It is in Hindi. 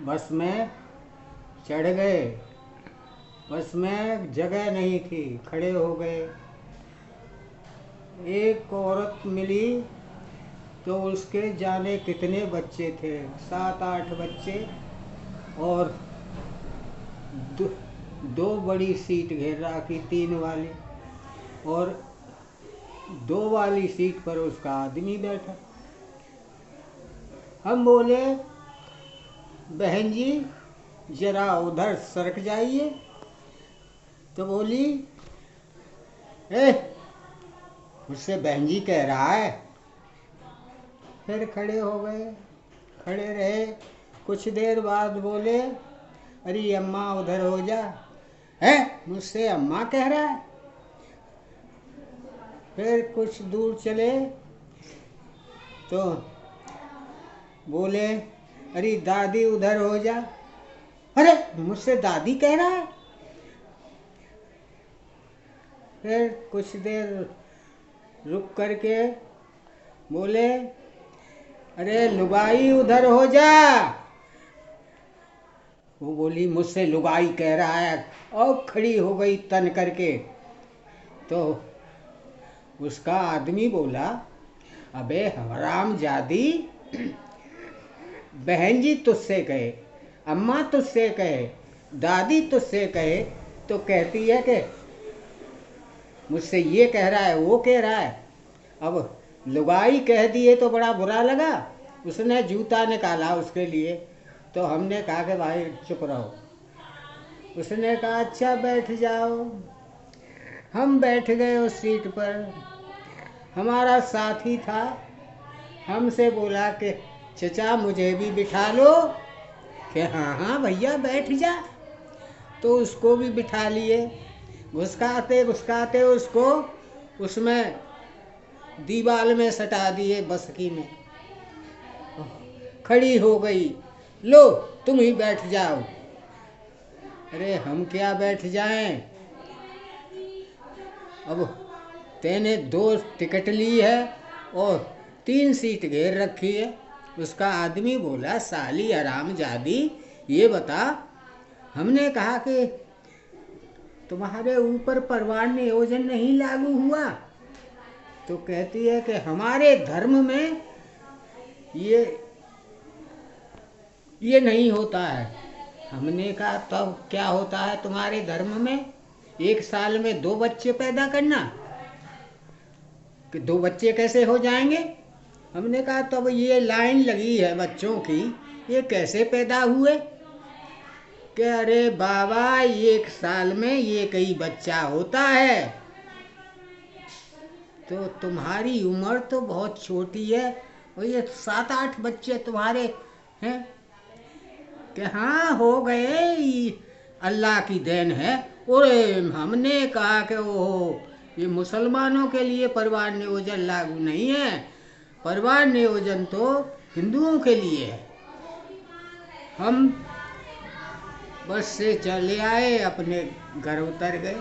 बस में चढ़ गए। बस में जगह नहीं थी, खड़े हो गए। एक औरत मिली तो उसके जाने कितने बच्चे थे, 7-8 बच्चे, और दो, दो बड़ी सीट घेर रखी, 3 वाली, और 2 वाली सीट पर उसका आदमी बैठा। हम बोले, बहन जी जरा उधर सरक जाइए। तो बोली, ए मुझसे बहन जी कह रहा है। फिर खड़े हो गए, खड़े रहे। कुछ देर बाद बोले, अरे अम्मा उधर हो जा। है मुझसे अम्मा कह रहा है। फिर कुछ दूर चले तो बोले, अरे दादी उधर हो जा। अरे मुझसे दादी कह रहा है। फिर कुछ देर रुक करके बोले, अरे लुगाई उधर हो जा। वो बोली, मुझसे लुगाई कह रहा है, और खड़ी हो गई तन करके। तो उसका आदमी बोला, अबे हरामजादी, बहन जी तुझसे कहे, अम्मा तुझसे कहे, दादी तुझसे कहे, तो कहती है कि मुझसे ये कह रहा है, वो कह रहा है। अब लुगाई कह दिए तो बड़ा बुरा लगा। उसने जूता निकाला उसके लिए। तो हमने कहा कि भाई चुप रहो। उसने कहा अच्छा बैठ जाओ। हम बैठ गए उस सीट पर। हमारा साथी था, हमसे बोला कि चचा मुझे भी बिठा लो। कि हाँ हाँ भैया बैठ जा। तो उसको भी बिठा लिए। घुसकाते घुसकाते उसको उसमें दीवार में सटा दिए, बस की में। खड़ी हो गई, लो तुम ही बैठ जाओ। अरे हम क्या बैठ जाएं, अब तेने 2 टिकट ली है और 3 सीट घेर रखी है। उसका आदमी बोला, साली हरामजादी, ये बता, हमने कहा कि तुम्हारे ऊपर परिवार नियोजन नहीं लागू हुआ। तो कहती है कि हमारे धर्म में ये नहीं होता है। हमने कहा तब क्या होता है तुम्हारे धर्म में? 1 साल में 2 बच्चे पैदा करना, कि 2 बच्चे कैसे हो जाएंगे? हमने कहा तब ये लाइन लगी है बच्चों की, ये कैसे पैदा हुए? कि अरे बाबा 1 साल में ये कई बच्चा होता है, तो तुम्हारी उम्र तो बहुत छोटी है, और ये 7-8 बच्चे तुम्हारे हैं। कि हाँ हो गए, अल्लाह की देन है। और हमने कहा कि वो ये मुसलमानों के लिए परिवार नियोजन लागू नहीं है, परिवार नियोजन तो हिंदुओं के लिए है। हम बस से चले आए, अपने घर उतर गए।